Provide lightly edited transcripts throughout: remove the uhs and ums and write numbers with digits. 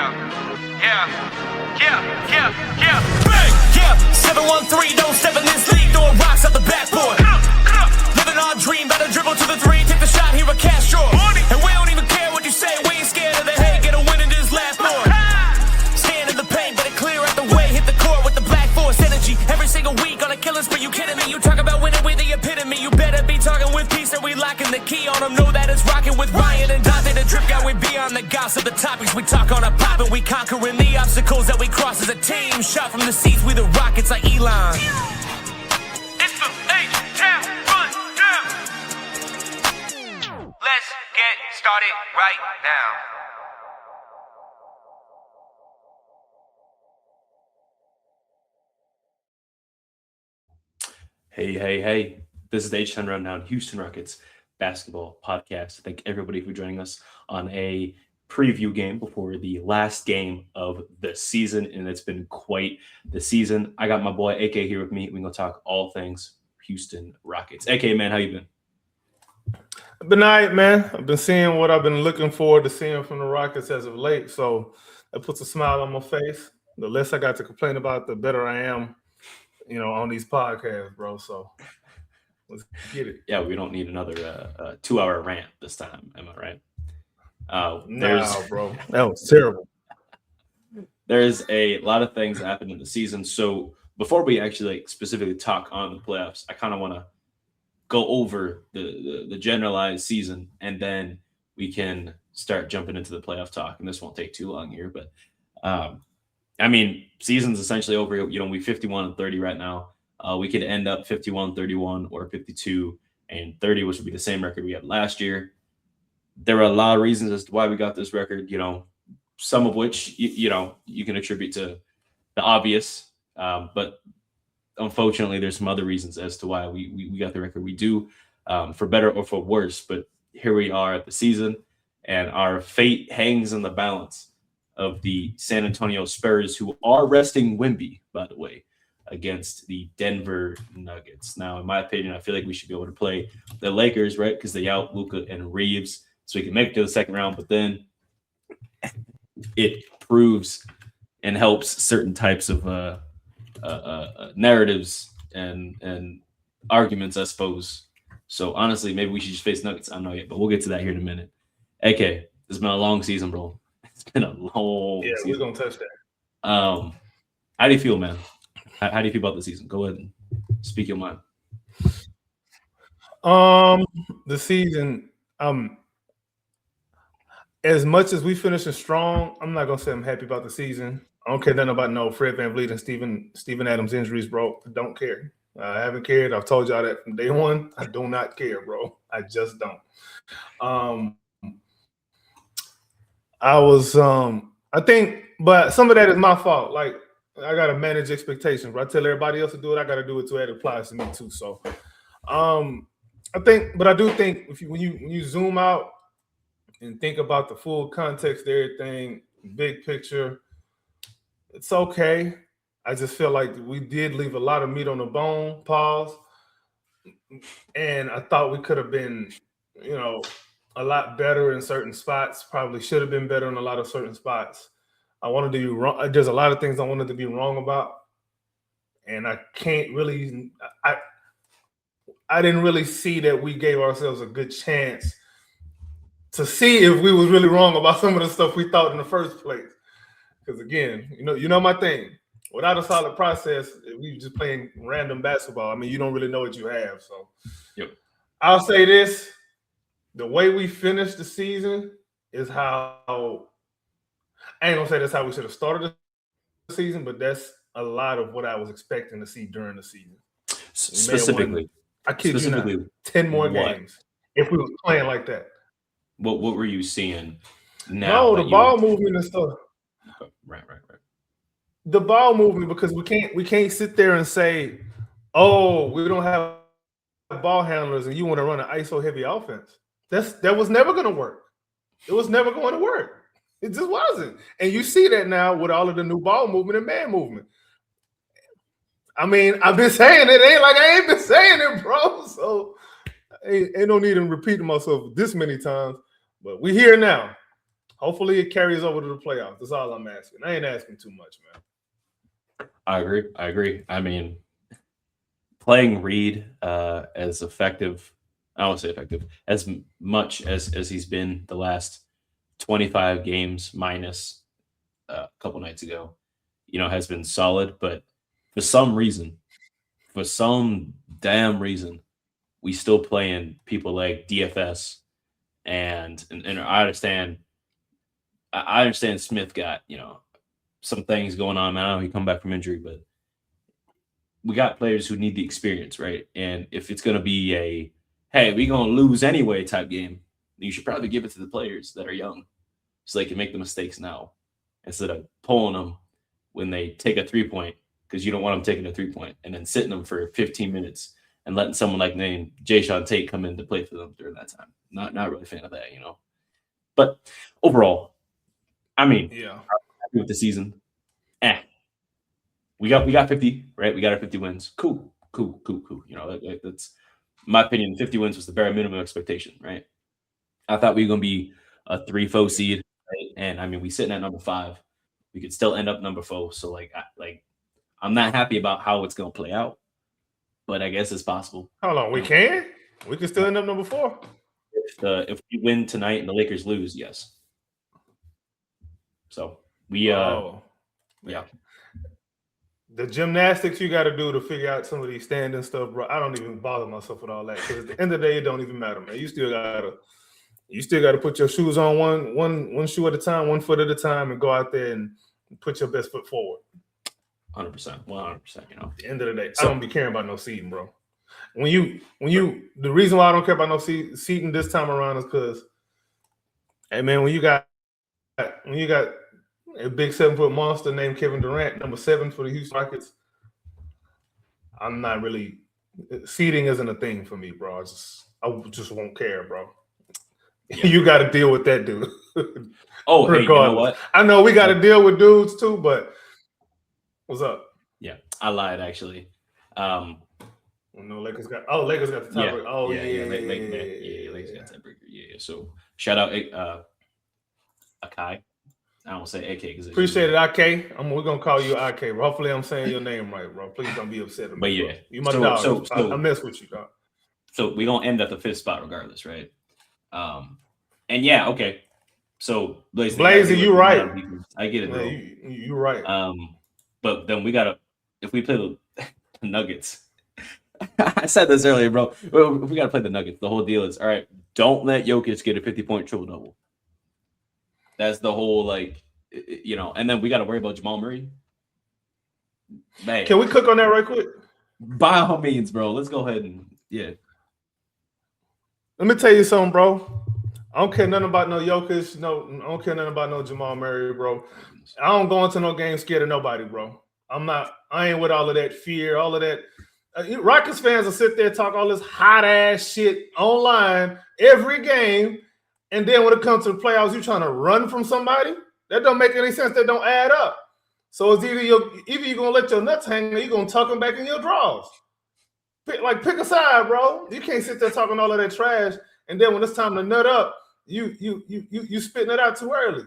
Bang! Yeah, 713, don't step in this league, throwing rocks at the backboard. Living our dream, better dribble to the three, take the shot, here a cash draw. And we don't even care what you say, we ain't scared of the hate, get a win in this last board. Stand in the paint, better clear out the way, hit the court with the black force energy. Every single week on a killing spree, you kidding me? You talk about winning with the epitome, you better be talking with peace and we locking the key on them. Know that it's rocking with Ryan and Dante, the drip guy, we beyond the gossip, the topics we talk on a pop and we conquering the obstacles that we cross as a team. Shot from the seats, we the Rockets like Elon. It's the H-Town run down. Let's get started right now. Hey. This is the H10 Rundown, Houston Rockets basketball podcast. Thank everybody for joining us on a preview game before the last game of the season, and it's been quite the season. I got my boy AK here with me. We're going to talk all things Houston Rockets. AK, man, how you been? I've been all right, man. I've been seeing what I've been looking forward to seeing from the Rockets as of late, so that puts a smile on my face. The less I got to complain about, the better I am, on these podcasts, bro. So let's get it. Yeah, we don't need another 2-hour rant this time. Am I right? No, bro. That was terrible. There's a lot of things that happened in the season. So before we actually specifically talk on the playoffs, I kind of want to go over the generalized season, and then we can start jumping into the playoff talk. And this won't take too long here, but season's essentially over. We 51-30 right now. We could end up 51-31 or 52-30, which would be the same record we had last year. There were a lot of reasons as to why we got this record, some of which, you can attribute to the obvious. But unfortunately, there's some other reasons as to why we got the record we do, for better or for worse. But here we are at the season, and our fate hangs in the balance of the San Antonio Spurs, who are resting Wemby, by the way, against the Denver Nuggets. Now, in my opinion, I feel like we should be able to play the Lakers, right? Because they out Luka and Reeves, so we can make it to the second round. But then it proves and helps certain types of narratives and arguments, I suppose. So honestly, maybe we should just face Nuggets. I don't know yet, but we'll get to that here in a minute. AK, it's been a long season, bro. It's been a long season. We're gonna touch that. How do you feel, man? How do you feel about the season? Go ahead and speak your mind. The season, as much as we finishing strong, I'm not gonna say I'm happy about the season. I don't care nothing about Fred VanVleet and Steven Adams injuries, bro. I don't care. I haven't cared. I've told y'all that from day one. I do not care, bro. I just don't. I think, but some of that is my fault. Like, I gotta manage expectations. But I tell everybody else to do it, I gotta do it too. It applies to me too. So, I do think when you zoom out and think about the full context of everything, big picture, it's okay. I just feel like we did leave a lot of meat on the bone. Pause. And I thought we could have been, a lot better in certain spots. Probably should have been better in a lot of certain spots. I wanted to be wrong. There's a lot of things I wanted to be wrong about, and I can't really. I didn't really see that we gave ourselves a good chance to see if we was really wrong about some of the stuff we thought in the first place. Because again, you know my thing. Without a solid process, we just playing random basketball. I mean, you don't really know what you have. So, yep. I'll say this. The way we finished the season is how I ain't gonna say that's how we should have started the season, but that's a lot of what I was expecting to see during the season. Specifically, I kid you not, 10 more games if we were playing like that. What were you seeing now? No, the ball movement and stuff. Right. The ball movement, because we can't sit there and say, oh, we don't have ball handlers and you want to run an ISO heavy offense. That was never going to work. It was never going to work. It just wasn't. And you see that now with all of the new ball movement and man movement. I mean, I've been saying it. Ain't like I ain't been saying it, bro. So ain't no need in repeating myself this many times. But we here now. Hopefully it carries over to the playoffs. That's all I'm asking. I ain't asking too much, man. I agree. I mean, playing Reed as effective, I won't say effective, as much as he's been the last 25 games minus a couple nights ago, has been solid. But for some damn reason, we still playing people like DFS, and I understand. I understand Smith got some things going on now. He come back from injury, but we got players who need the experience, right? And if it's going to be a hey, we're going to lose anyway type game, you should probably give it to the players that are young so they can make the mistakes now instead of pulling them when they take a 3-point, because you don't want them taking a 3-point and then sitting them for 15 minutes and letting someone like named Jayshawn Tate come in to play for them during that time. Not really a fan of that, But overall, I mean, yeah, I'm happy with the season. We got 50, right? We got our 50 wins. Cool. That's my opinion. 50 wins was the bare minimum expectation, right? I thought we were gonna be a 3-4 seed, right? And I mean, we sitting at number 5. We could still end up number 4. So I'm not happy about how it's gonna play out, but I guess it's possible. Hold on, we can still end up number 4. If we win tonight and the Lakers lose, yes. So we yeah. The gymnastics you got to do to figure out some of these standing stuff, bro. I don't even bother myself with all that, because at the end of the day, it don't even matter, man. You still gotta put your shoes on one shoe at a time, 1 foot at a time, and go out there and put your best foot forward. 100%. At the end of the day, I don't be caring about no seeding, bro. The reason why I don't care about no seeding this time around is because, hey man, when you got a big 7-foot monster named Kevin Durant, number 7 for the Houston Rockets, I'm not really seeding isn't a thing for me, bro. I just won't care, bro. Yeah. You got to deal with that dude. Oh, hey, you know what? I know we got to deal with dudes too, but what's up? Yeah, I lied actually. Lakers got the tiebreaker. Lakers got tiebreaker. Yeah. So shout out Akai. I don't say AK because appreciate it, AK. We're gonna call you AK. Hopefully, I'm saying your name right, bro. Please don't be upset. But yeah, bro. You my dog. I mess with you, dog. So we're gonna end at the 5th spot regardless, right? And yeah, okay. So Blazy, you right. I get it, bro. You right. But then we gotta, if we play the Nuggets. I said this earlier, bro. If we gotta play the Nuggets, the whole deal is all right. Don't let Jokic get a 50-point triple double. That's the whole and then we got to worry about Jamal Murray. Man. Can we cook on that right quick? By all means, bro. Let's go ahead and Let me tell you something, bro. I don't care nothing about no Jokic. No, I don't care nothing about no Jamal Murray, bro. I don't go into no game scared of nobody, bro. I ain't with all of that fear, all of that. Rockets fans will sit there and talk all this hot ass shit online every game. And then when it comes to the playoffs, you trying to run from somebody? That don't make any sense. That don't add up. So it's either you're going to let your nuts hang or you're going to tuck them back in your drawers. Pick a side, bro. You can't sit there talking all of that trash. And then when it's time to nut up, you spitting it out too early.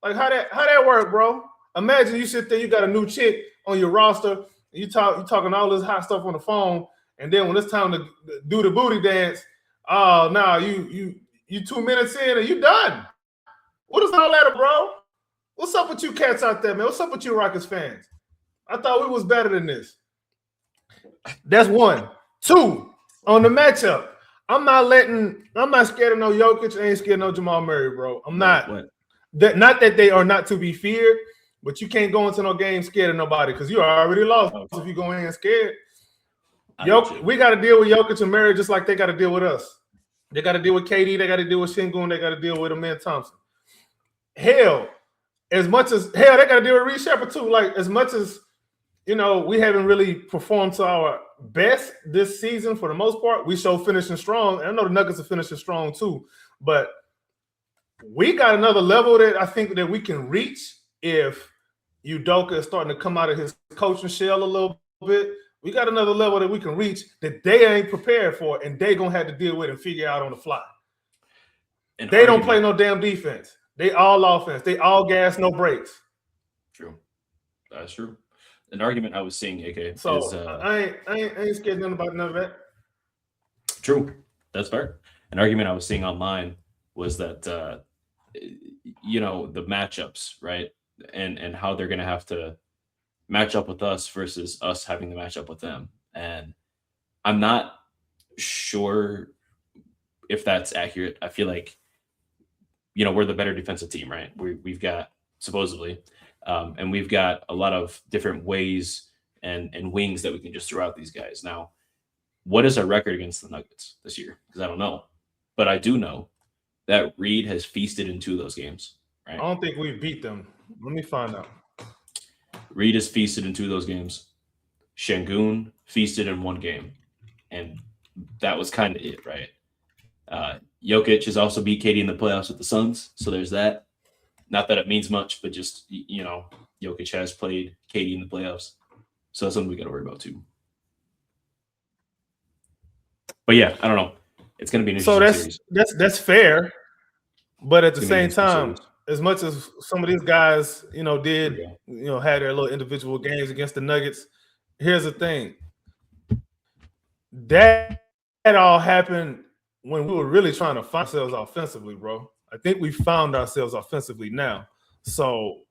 Like how that work, bro? Imagine you sit there, you got a new chick on your roster, you talking all this hot stuff on the phone, and then when it's time to do the booty dance, oh no, you 2 minutes in and you done. What is all that, bro? What's up with you cats out there, man? What's up with you Rockets fans? I thought we was better than this. That's 1. 2, on the matchup. I'm not scared of no Jokic. I ain't scared of no Jamal Murray, bro. I'm not. Not that they are not to be feared, but you can't go into no game scared of nobody because you already lost if you go in scared. We got to deal with Jokic and Murray just like they got to deal with us. They got to deal with KD. They got to deal with Şengün. They got to deal with Amen Thompson. Hell, they got to deal with Reed Shepherd too. Like as much as we haven't really performed to our best this season for the most part. We show finishing strong. And I know the Nuggets are finishing strong too, but we got another level that I think that we can reach if Udoka is starting to come out of his coaching shell a little bit. We got another level that we can reach that they ain't prepared for, and they gonna have to deal with and figure out on the fly. They don't play no damn defense. They all offense. They all gas, no brakes. True. That's true. An argument I was seeing, AK, So is I ain't scared nothing about none of that. true. That's fair. An argument I was seeing online was that the matchups, right, and how they're going to have to match up with us versus us having to match up with them. And I'm not sure if that's accurate. I feel like we're the better defensive team, right? We've got supposedly, and we've got a lot of different ways and wings that we can just throw out these guys. Now, what is our record against the Nuggets this year? Because I don't know, but I do know that Reed has feasted in 2 of those games. Right? I don't think we beat them. Let me find out. Reed has feasted in 2 of those games. Şengün feasted in 1 game, and that was kind of it, right? Jokic has also beat KD in the playoffs with the Suns, so there's that. Not that it means much, but just Jokic has played KD in the playoffs, so that's something we got to worry about too. But yeah, I don't know. It's going to be an interesting series. That's fair, but at the same time, as much as some of these guys, had their little individual games against the Nuggets, here's the thing. That all happened when we were really trying to find ourselves offensively, bro. I think we found ourselves offensively now. So,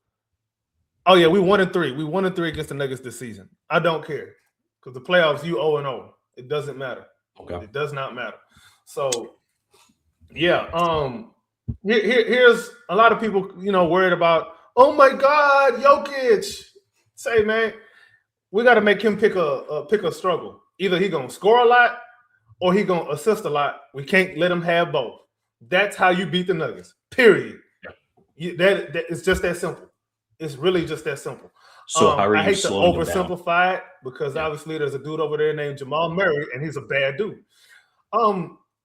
we 1-3. We 1-3 against the Nuggets this season. I don't care because the playoffs, you 0-0. It doesn't matter. Okay. It does not matter. So, yeah. Here's a lot of people, worried about, oh my God, Jokic. Say, man, we got to make him pick a struggle. Either he gonna score a lot or he gonna assist a lot. We can't let him have both. That's how you beat the Nuggets. Period. Yeah. That it's just that simple. It's really just that simple. So how are you I hate to slowing oversimplify it because obviously there's a dude over there named Jamal Murray and he's a bad dude.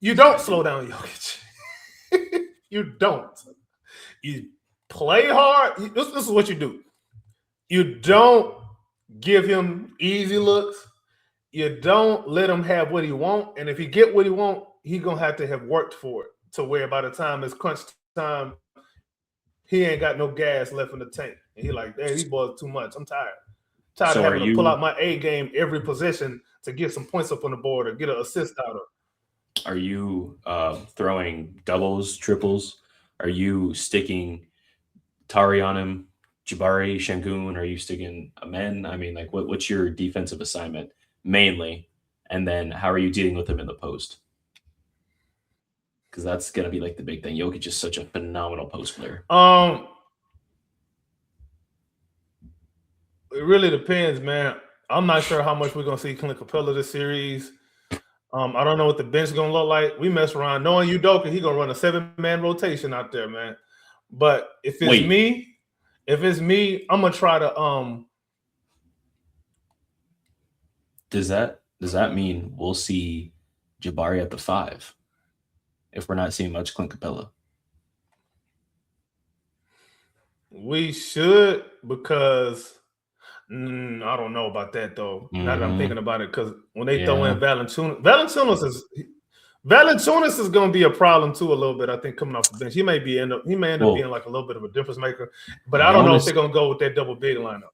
You don't slow down Jokic. You don't. You play hard. This is what you do. You don't give him easy looks. You don't let him have what he want. And if he get what he want, he going to have worked for it to where by the time it's crunch time, he ain't got no gas left in the tank. And he like, hey, these boys too much. I'm tired. Tired of having to pull out my A game every possession to get some points up on the board or get an assist out of it. Are you throwing doubles, triples? Are you sticking Tari on him, Jabari, Şengün? Are you sticking Amen? I mean, like, what's your defensive assignment mainly? And then how are you dealing with him in the post? Because that's going to be like the big thing. Jokic is such a phenomenal post player. It really depends, man. I'm not sure how much we're going to see Clint Capella this series. I don't know what the bench is going to look like. We mess around. Knowing Udoka, he's going to run a 7-man rotation out there, man. But if it's me, I'm going to try to Does that mean we'll see Jabari at the 5 if we're not seeing much Clint Capella? We should, because I don't know about that though. Now that I'm thinking about it, because when they throw in Valanciunas is going to be a problem too a little bit. I think coming off the bench, he may end up being like a little bit of a difference maker. But I don't know if they're going to go with that double big lineup.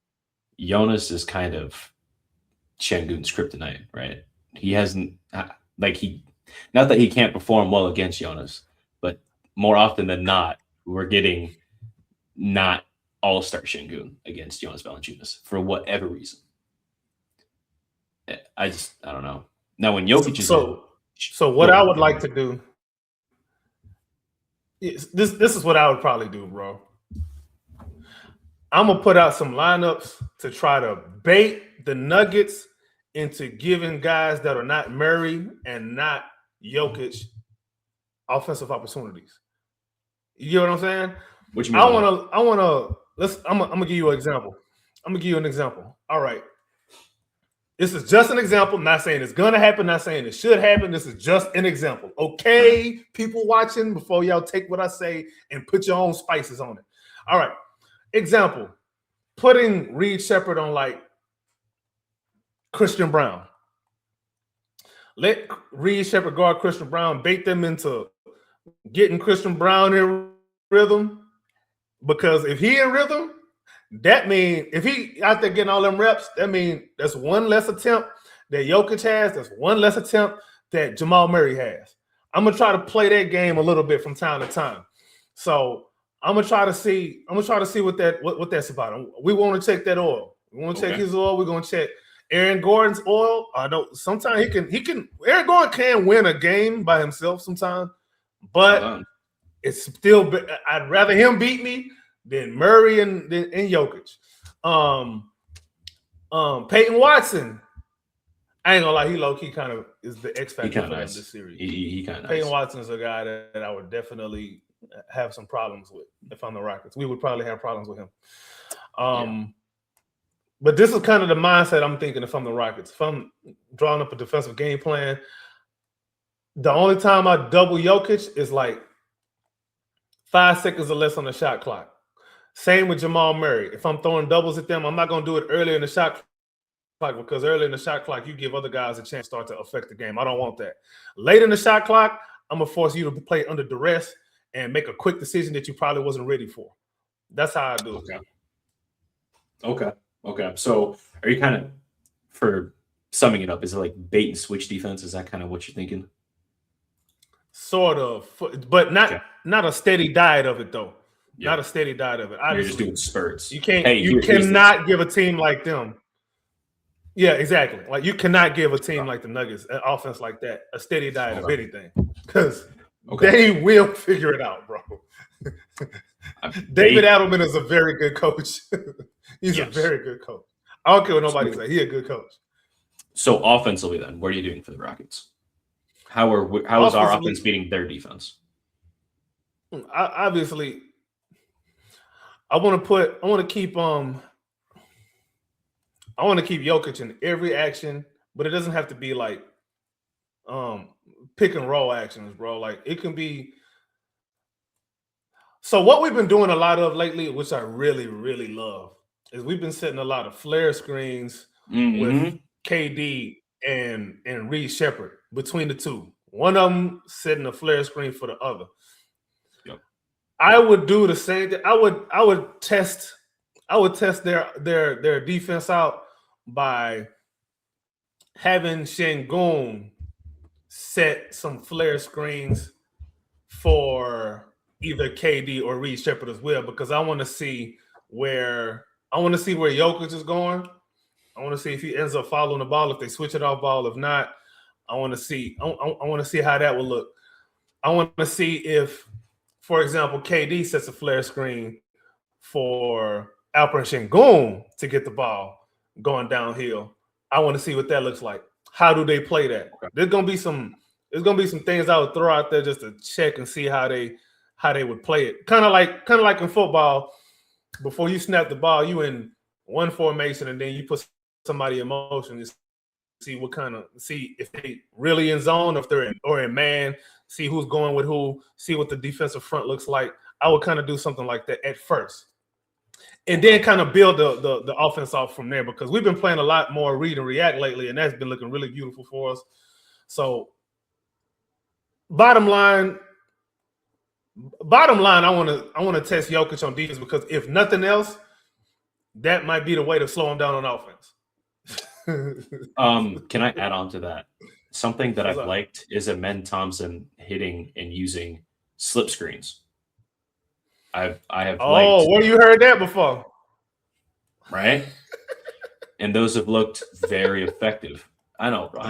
Jonas is kind of Şengün's kryptonite, right? He hasn't not that he can't perform well against Jonas, but more often than not, we're getting not all-star Şengün against Jonas Valanciunas for whatever reason. I don't know. Now when Jokic is so what I would like to do is this is what I would probably do, bro. I'm gonna put out some lineups to try to bait the Nuggets into giving guys that are not Murray and not Jokic offensive opportunities. You get what I'm saying? What you mean? I'm gonna give you an example. All right. This is just an example. Not saying it's gonna happen, not saying it should happen. This is just an example. Okay, people watching, before y'all take what I say and put your own spices on it. All right. Example, putting Reed Sheppard on like Christian Brown. Let Reed Sheppard guard Christian Brown, bait them into getting Christian Brown in rhythm, because if he in rhythm, that mean if he out there getting all them reps, that mean that's one less attempt that Jokic has. That's one less attempt that Jamal Murray has. I'm gonna try to play that game a little bit from time to time. So I'm gonna try to see what that's about. We want to check that oil. We want to check his oil. We're gonna check Aaron Gordon's oil. I know sometimes he can. Aaron Gordon can win a game by himself sometimes, but it's still. I'd rather him beat me than Murray and Jokic. Peyton Watson. I ain't gonna lie, he low key kind of is the X factor for this series. He kind of Peyton Watson is a guy that I would definitely have some problems with if I'm the Rockets. We would probably have problems with him. But this is kind of the mindset I'm thinking if I'm the Rockets. If I'm drawing up a defensive game plan, the only time I double Jokic is like 5 seconds or less on the shot clock. Same with Jamal Murray. If I'm throwing doubles at them, I'm not going to do it earlier in the shot clock because early in the shot clock, you give other guys a chance to start to affect the game. I don't want that. Late in the shot clock, I'm going to force you to play under duress and make a quick decision that you probably wasn't ready for. That's how I do it. Okay. So are you kind of, for summing it up, is it like bait and switch defense? Is that kind of what you're thinking? Sort of, but not a steady diet of it though. Yeah. Not a steady diet of it. You're just doing spurts. You can't. You cannot give a team like them. Yeah, exactly. Like you cannot give a team like the Nuggets an offense like that a steady diet of anything because they will figure it out, bro. David Adelman is a very good coach. He's a very good coach. I don't care what nobody says. He's a good coach. So offensively, then, what are you doing for the Rockets? How is our offense beating their defense? Obviously, I want to keep Jokic in every action, but it doesn't have to be like pick and roll actions, bro. Like it can be. So what we've been doing a lot of lately, which I really, really love, is we've been setting a lot of flare screens with KD and Reed Shepherd between the two. One of them setting a flare screen for the other. Yep. I would do the same thing. I would test their defense out by having Şengün set some flare screens for either KD or Reed Shepherd as well, because I want to see where Jokic is going. I want to see if he ends up following the ball, if they switch it off ball. If not, I want to see how that will look. I want to see if, for example, KD sets a flare screen for Alperen Şengün to get the ball going downhill. I want to see what that looks like. How do they play that? Okay. There's gonna be some things I would throw out there just to check and see how they would play it. Kind of like in football, before you snap the ball, you in one formation and then you put somebody in motion and see if they really in zone, if they're in man, see who's going with who, see what the defensive front looks like. I would kind of do something like that at first. And then kind of build the offense off from there, because we've been playing a lot more read and react lately, and that's been looking really beautiful for us. So bottom line, I want to test Jokic on defense, because if nothing else, that might be the way to slow him down on offense. Can I add on to that? Something that I've liked is Amen Thompson hitting and using slip screens. I have liked. Where you heard that before? Right? And those have looked very effective. I know, bro.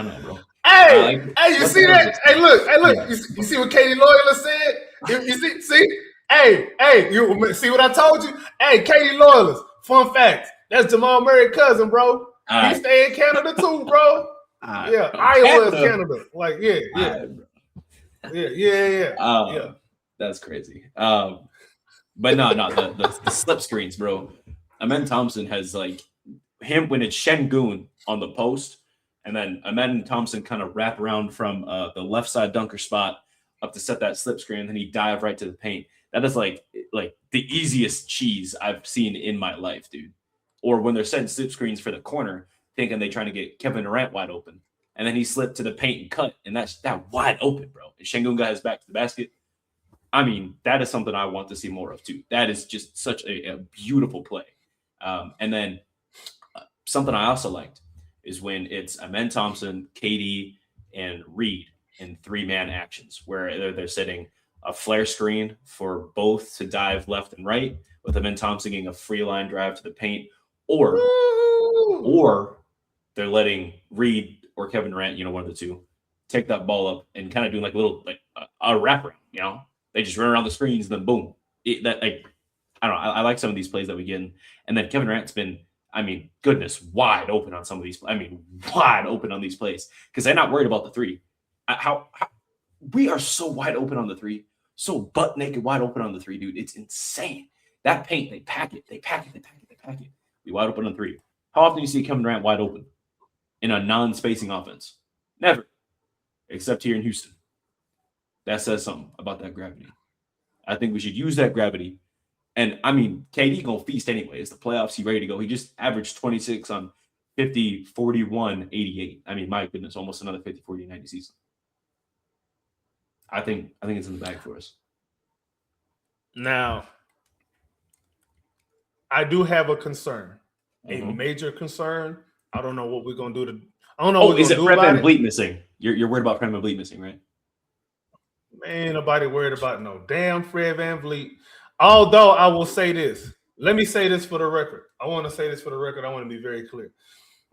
Hey, you see that? Hey, look. Yeah. You see what Katie Loyler said? You see? Hey, you see what I told you? Hey, Katie Loyler, fun fact. That's Jamal Murray's cousin, bro. He stay in Canada too, bro. Iowa is Canada. Like, yeah. Yeah. That's crazy. But no, the slip screens, bro. Amen Thompson has like him when it's Şengün on the post, and then Amen Thompson kind of wrap around from the left side dunker spot up to set that slip screen, and then he dive right to the paint. That is like the easiest cheese I've seen in my life, dude. Or when they're setting slip screens for the corner, thinking they're trying to get Kevin Durant wide open, and then he slipped to the paint and cut, and that's that wide open, bro. And Şengün got his back to the basket. I mean, that is something I want to see more of too. That is just such a beautiful play. And then something I also liked is when it's Amen Thompson, KD, and Reed in 3-man actions, where they're setting a flare screen for both to dive left and right, with Amen Thompson getting a free line drive to the paint, or they're letting Reed or Kevin Durant, one of the two, take that ball up and kind of doing like a little a wrapper. They just run around the screens and then boom. I don't know. I like some of these plays that we get in. And then Kevin Durant's been, goodness, wide open on some of these. Wide open on these plays because they're not worried about the three. How we are so wide open on the three, so butt naked wide open on the three, dude. It's insane. That paint, they pack it. We wide open on three. How often do you see Kevin Durant wide open in a non-spacing offense? Never, except here in Houston. That says something about that gravity. I think we should use that gravity. And KD gonna feast anyway. It's the playoffs. He ready to go. He just averaged 26 on 50, 41, 88. My goodness, almost another 50, 40, 90 season. I think it's in the bag for us. Now, I do have a concern, a major concern. I don't know what we're gonna do I don't know. Oh, is it Fred VanVleet missing? You're worried about Fred VanVleet missing, right? Man, ain't nobody worried about no damn Fred VanVleet. Although I will say this. Let me say this for the record. I want to say this for the record. I want to be very clear.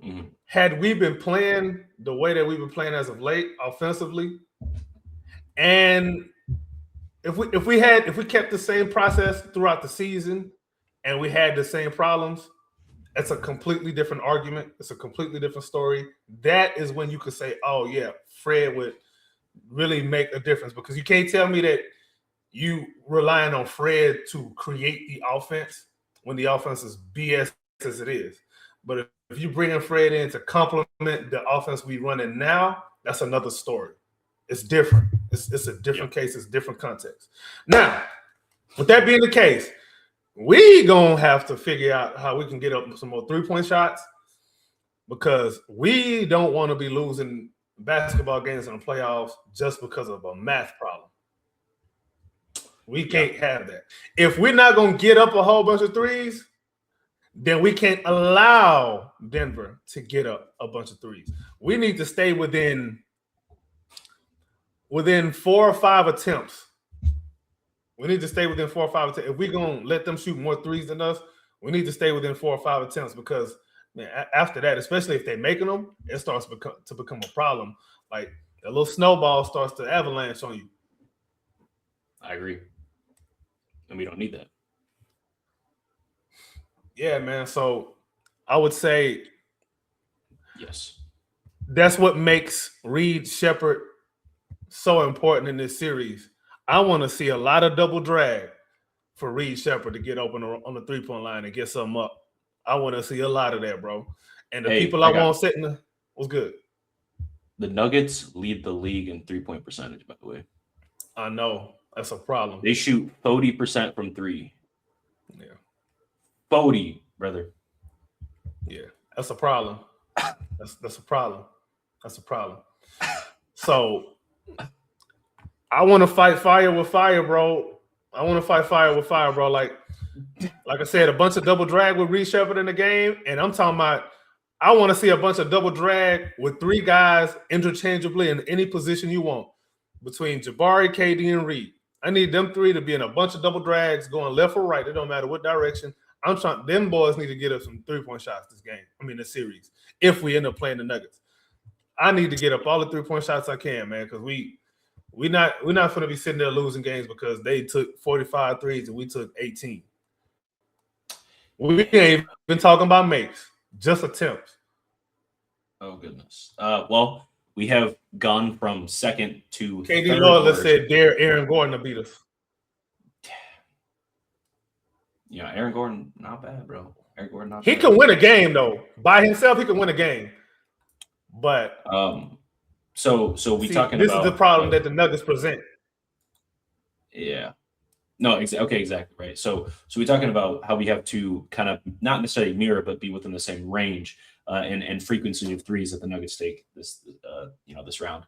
Mm-hmm. Had we been playing the way that we've been playing as of late, offensively, and if we kept the same process throughout the season and we had the same problems, it's a completely different argument. It's a completely different story. That is when you could say, oh yeah, Fred would really make a difference, because you can't tell me that you relying on Fred to create the offense when the offense is BS as it is. But if you bring in Fred in to complement the offense we running now, that's another story. It's different. It's a different case. It's different context. Now, with that being the case, we gonna have to figure out how we can get up some more 3-point shots, because we don't want to be losing basketball games in the playoffs just because of a math problem. We can't have that. If we're not going to get up a whole bunch of threes, then we can't allow Denver to get up a bunch of threes. We need to stay within 4 or 5 attempts. We need to stay within 4 or 5 attempts. If we're going to let them shoot more threes than us, we need to stay within 4 or 5 attempts, because man, after that, especially if they're making them, it starts to become a problem. Like a little snowball starts to avalanche on you. I agree. And we don't need that. Yeah, man. So I would say yes, that's what makes Reed Sheppard so important in this series. I want to see a lot of double drag for Reed Sheppard to get open on the 3-point line and get something up. I want to see a lot of that, bro. And the people I want sitting was good. The Nuggets lead the league in 3-point percentage, by the way. I know. That's a problem. They shoot 30% from 3. Yeah. 40, brother. Yeah. That's a problem. That's a problem. That's a problem. So I want to fight fire with fire, bro. Like I said, a bunch of double drag with Reed Sheppard in the game. And I'm talking about, I want to see a bunch of double drag with 3 guys interchangeably in any position you want between Jabari, KD, and Reed. I need them 3 to be in a bunch of double drags going left or right. It don't matter what direction. Them boys need to get up some 3-point shots this series, if we end up playing the Nuggets. I need to get up all the 3-point shots I can, man, because we're not going to be sitting there losing games because they took 45 threes and we took 18. We ain't even talking about makes, just attempts. Oh, goodness. Well, we have gone from second to KD Lawless said dare Aaron Gordon to beat us. Yeah, Aaron Gordon, not bad, bro. Aaron Gordon, not bad. He can win a game, though. By himself, he can win a game. But so we talking this about is the problem that the Nuggets present. Yeah. No, okay, exactly right. So we're talking about how we have to kind of not necessarily mirror, but be within the same range and frequency of threes that the Nuggets take this round.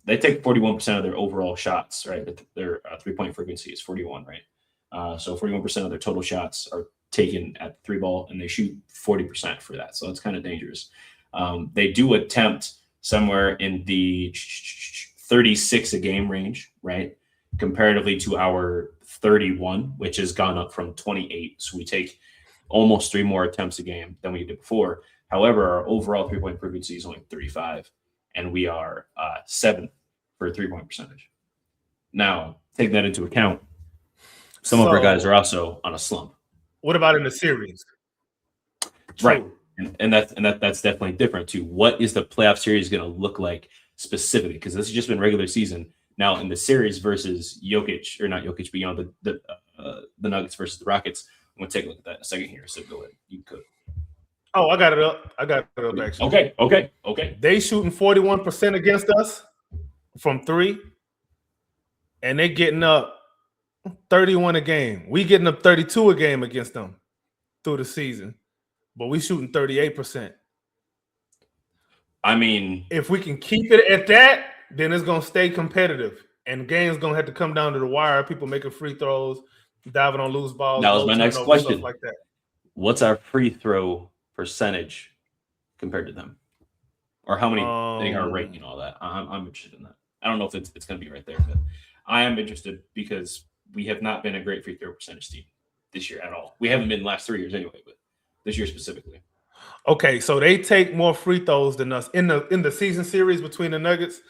They take 41% of their overall shots, right? Their 3-point frequency is 41, right? So 41% of their total shots are taken at the 3 ball, and they shoot 40% for that. So it's kind of dangerous. They do attempt somewhere in the 36 a game range, right? Comparatively to our 31, which has gone up from 28. So we take almost 3 more attempts a game than we did before. However, our overall 3-point frequency is only 35, and we are 7th for 3-point percentage. Now, take that into account. Some of our guys are also on a slump. What about in the series? Right. And that's definitely different too. What is the playoff series going to look like specifically? Because this has just been regular season. Now in the series versus Jokic, or not Jokic, but you know the Nuggets versus the Rockets. I'm going to take a look at that in a second here. So go ahead. You could. Oh, I got it up. Actually. Okay. They shooting 41% against us from 3, and they getting up 31 a game. We getting up 32 a game against them through the season. But we shooting 38%. I mean, if we can keep it at that, then it's gonna stay competitive, and games gonna have to come down to the wire. People making free throws, diving on loose balls. That was my next question. Stuff like that. What's our free throw percentage compared to them, or how many they are rating and all that? I'm interested in that. I don't know if it's gonna be right there, but I am interested because we have not been a great free throw percentage team this year at all. We haven't been the last 3 years anyway, but this year specifically. Okay, so they take more free throws than us in the season series between the Nuggets.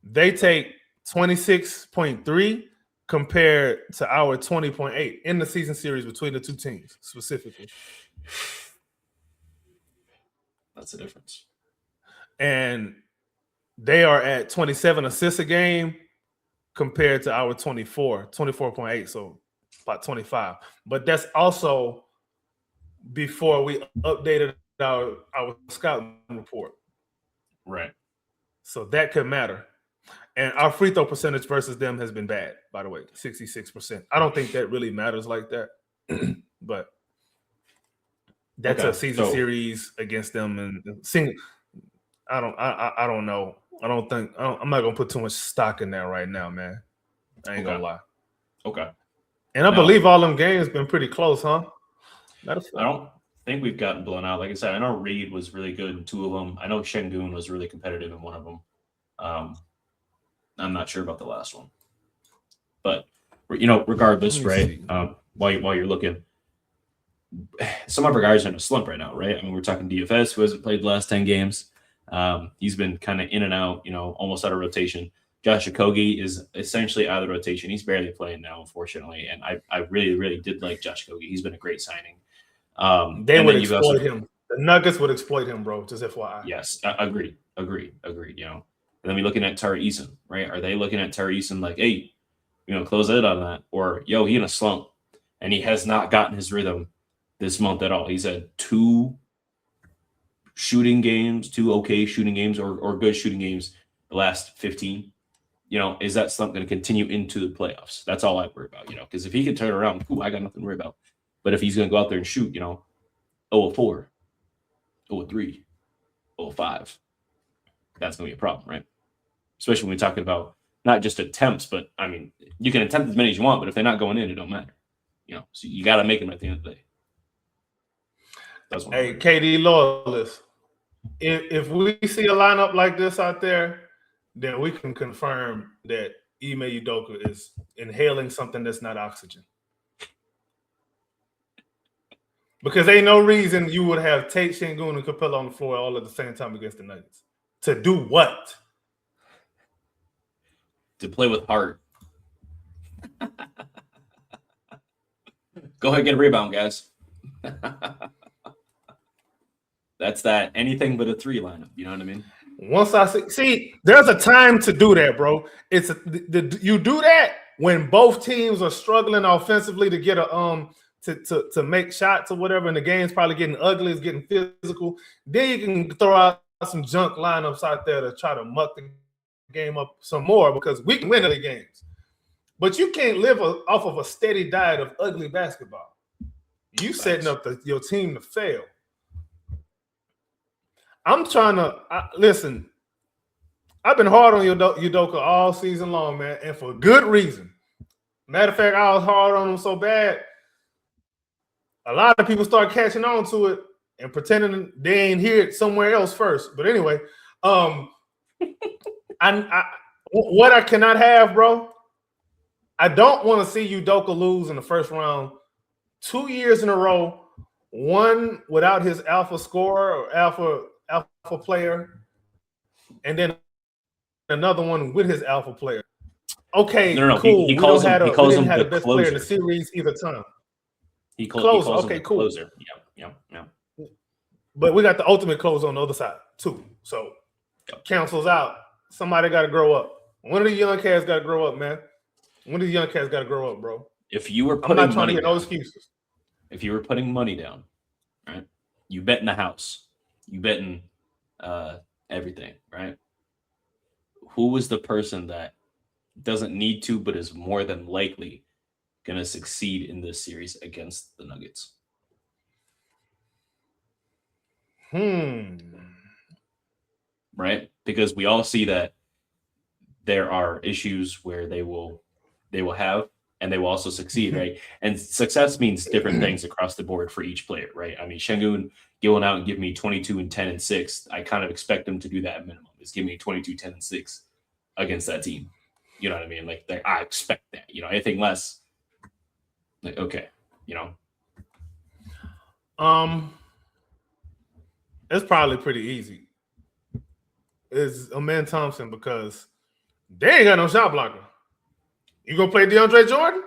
They take 26.3 compared to our 20.8 in the season series between the two teams specifically. That's the difference. And they are at 27 assists a game compared to our 24.8, so about 25. But that's also before we updated our scouting report. Right. So that could matter. And our free throw percentage versus them has been bad, by the way, 66%. I don't think that really matters like that. But that's a season series against them, and I don't know. I'm not gonna put too much stock in that right now, man. I ain't gonna lie. Okay. And I believe all them games been pretty close, huh? I don't think we've gotten blown out. Like I said, I know Reed was really good in 2 of them. I know Şengün was really competitive in 1 of them. I'm not sure about the last one, but regardless, right? While you're looking, some of our guys are in a slump right now, right? I mean, we're talking DFS, who hasn't played the last 10 games. He's been kind of in and out, almost out of rotation. Josh Okogie is essentially out of the rotation. He's barely playing now, unfortunately. And I really, really did like Josh Okogie. He's been a great signing. They would exploit him. The Nuggets would exploit him, bro. Just FYI. Yes, agreed. And then we looking at Tari Eason, right? Are they looking at Tari Eason like, hey, close it on that? Or, he in a slump. And he has not gotten his rhythm this month at all. He's had 2 shooting games, 2 okay shooting games or good shooting games the last 15. Is that slump going to continue into the playoffs? That's all I worry about, because if he can turn around, cool, I got nothing to worry about. But if he's going to go out there and shoot, 0-4, 0-3, 0-5, that's going to be a problem, right? Especially when we're talking about not just attempts, but, I mean, you can attempt as many as you want, but if they're not going in, it don't matter. So you got to make them at the end of the day. That's one. Hey, KD Loyalist, if we see a lineup like this out there, then we can confirm that Ime Udoka is inhaling something that's not oxygen. Because ain't no reason you would have Tate, Şengün, and Capella on the floor all at the same time against the Nuggets. To do what? To play with heart. Go ahead and get a rebound, guys. That's that anything but a 3 lineup. You know what I mean? Once I see, there's a time to do that, bro. It's you do that when both teams are struggling offensively to get a to make shots or whatever, and the game's probably getting ugly, it's getting physical. Then you can throw out some junk lineups out there to try to muck the game up some more, because we can win the games. But you can't live off of a steady diet of ugly basketball. You setting up your team to fail. I'm trying to listen. I've been hard on Udoka all season long, man, and for good reason. Matter of fact, I was hard on him so bad, a lot of people start catching on to it and pretending they ain't hear it somewhere else first. But anyway, what I cannot have, bro, I don't want to see Udoka lose in the first round 2 years in a row, one without his alpha scorer or alpha player, and then another one with his alpha player. Okay, no. Cool. He calls him the best closer player in the series either time. He calls him the cool. closer. Yeah. But we got the ultimate closer on the other side too. So cancels out. Somebody got to grow up. One of the young cats got to grow up, man. One of the young cats got to grow up, bro. If you were I'm putting not trying money to get down, no excuses. if you were putting money down, right? You bet in the house. You bet in everything, right? Who was the person that doesn't need to, but is more than likely going to succeed in this series against the Nuggets? Right? Because we all see that there are issues where they will have, and they will also succeed, right? And success means different things across the board for each player, right? I mean, Şengün going out and give me 22 and 10 and 6. I kind of expect them to do that at minimum. Is give me 22, 10 and 6 against that team. You know what I mean? Like I expect that. You know, anything less, like okay, you know. It's probably pretty easy. It's Amen Thompson because they ain't got no shot blocker. You gonna play DeAndre Jordan?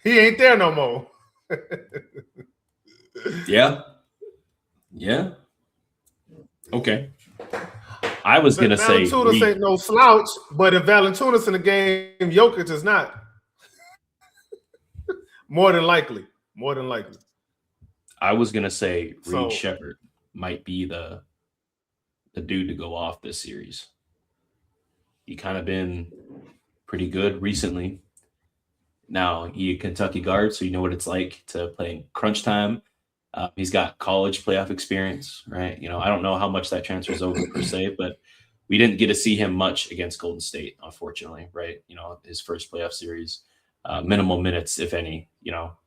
He ain't there no more. Yeah. Okay. I was gonna say Valanciunas ain't no slouch, but if Valanciunas in the game, Jokic is not. More than likely. I was gonna say Reed Shepherd might be the dude to go off this series. He kind of been pretty good recently. Now he a Kentucky guard, so you know what it's like to play in crunch time. He's got college playoff experience, right? You know, I don't know how much that transfers over per se, but we didn't get to see him much against Golden State, unfortunately, right? You know, his first playoff series, minimal minutes, if any, you know.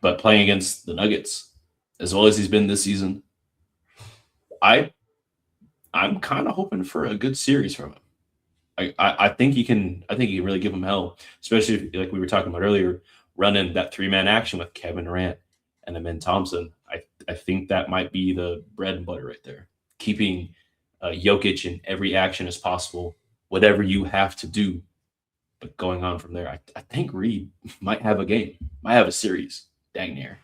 But playing against the Nuggets, as well as he's been this season, I'm kind of hoping for a good series from him. I think he can really give him hell, especially if, like we were talking about earlier, running that 3-man action with Kevin Durant and Amen Thompson. I think that might be the bread and butter right there. Keeping Jokic in every action as possible, whatever you have to do. But going on from there, I think Reed might have a game, might have a series, dang near.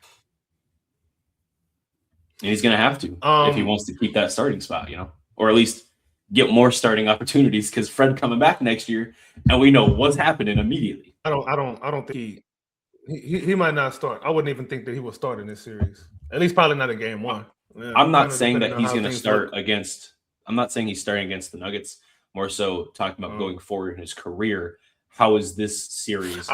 And he's going to have to if he wants to keep that starting spot, you know, or at least get more starting opportunities because Fred coming back next year, and we know what's happening immediately. I don't think he might not start. I wouldn't even think that he will start in this series. At least probably not in game one. Yeah, I'm not saying that he's going to start against. I'm not saying he's starting against the Nuggets. More so talking about going forward in his career. How is this series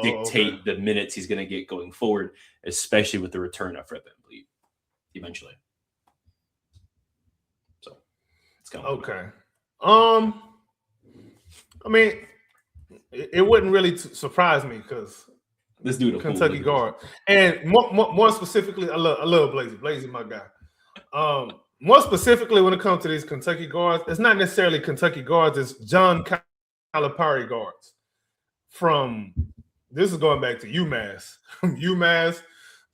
dictate the minutes he's going to get going forward, especially with the return of Fred VanVleet eventually? So it's kind of okay. I mean, it wouldn't really surprise me because this dude, Kentucky guard, and more specifically, I love Blazy. Blazy, my guy. More specifically, when it comes to these Kentucky guards, it's not necessarily Kentucky guards; it's John Calipari guards. This is going back to UMass, from UMass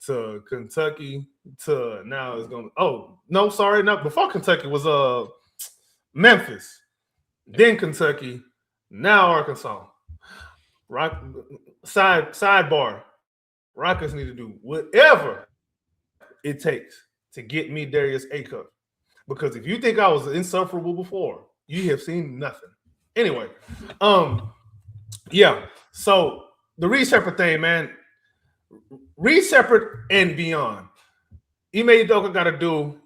to Kentucky to now it's going. Oh no, sorry, no. Before Kentucky was Memphis, then Kentucky, now Arkansas. Sidebar. Rockets need to do whatever it takes to get me Darius Acup. Because if you think I was insufferable before, you have seen nothing. Anyway, yeah. So the Reed Shepherd thing, man. Reed Shepherd and beyond. Ime Udoka got to do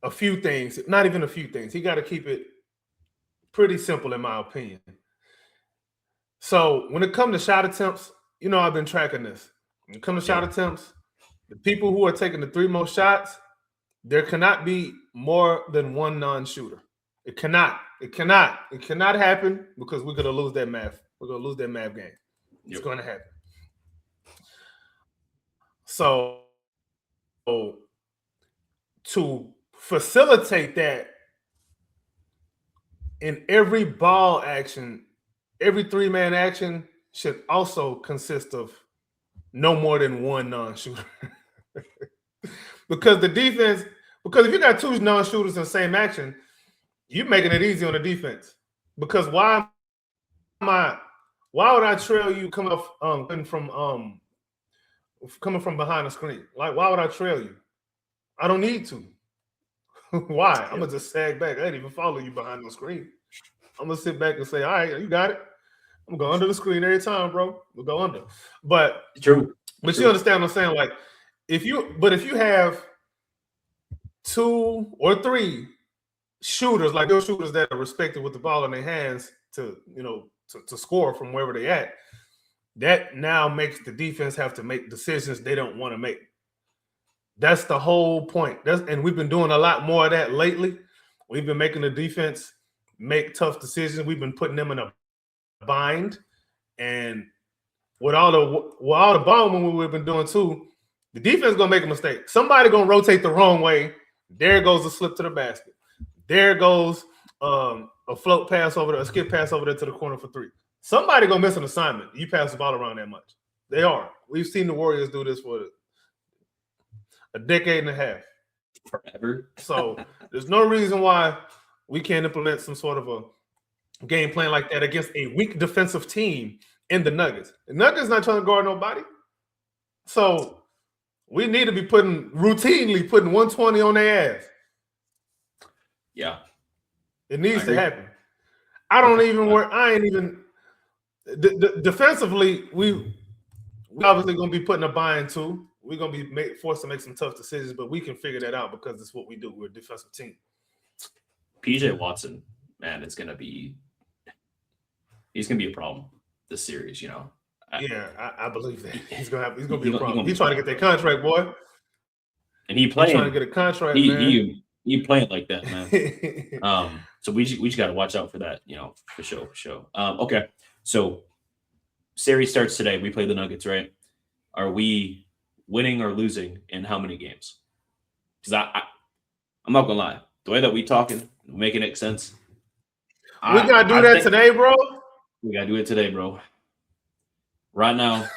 a few things. Not even a few things. He got to keep it pretty simple, in my opinion. So when it comes to shot attempts, you know I've been tracking this. When it comes to shot attempts, the people who are taking the 3 most shots, There cannot be more than one non-shooter. It cannot happen because we're gonna lose that math. We're gonna lose that math game. It's Yep. gonna happen. So to facilitate that in every ball action, every 3-man action should also consist of no more than one non-shooter. Because if you got 2 non-shooters in the same action, you're making it easy on the defense. Because why would I trail you coming from behind the screen? Like, why would I trail you? I don't need to. Why? I'm gonna just sag back. I didn't even follow you behind the screen. I'm gonna sit back and say, all right, you got it. I'm gonna go under the screen every time, bro. We'll go under. But True. you understand what I'm saying? Like, if you have 2 or 3 shooters, like those shooters that are respected with the ball in their hands to score from wherever they at, that now makes the defense have to make decisions they don't want to make. That's the whole point. And we've been doing a lot more of that lately. We've been making the defense make tough decisions. We've been putting them in a bind. And with all the bombing we've been doing too, the defense is gonna make a mistake. Somebody gonna rotate the wrong way. There goes a slip to the basket. There goes a float pass over there, a skip pass over there to the corner for 3. Somebody gonna miss an assignment. You pass the ball around that much. They are. We've seen the Warriors do this for a decade and a half. Forever. So there's no reason why we can't implement some sort of a game plan like that against a weak defensive team in the Nuggets. The Nuggets not trying to guard nobody. So we need to be routinely putting 120 on their ass. Yeah. It needs to happen. I ain't even defensively, we obviously gonna be putting a bind too. We're gonna be forced to make some tough decisions, but we can figure that out because it's what we do. We're a defensive team. PJ Watson, man, he's gonna be a problem this series, I believe that he's gonna be a problem. He's trying to get that contract, boy. And he's trying to get a contract, man. He playing like that, man. So we just got to watch out for that, for sure. Okay, so series starts today. We play the Nuggets, right? Are we winning or losing in how many games? Because I'm not gonna lie, the way that we talking, making it sense. We gotta do that today, bro. We gotta do it today, bro. Right now,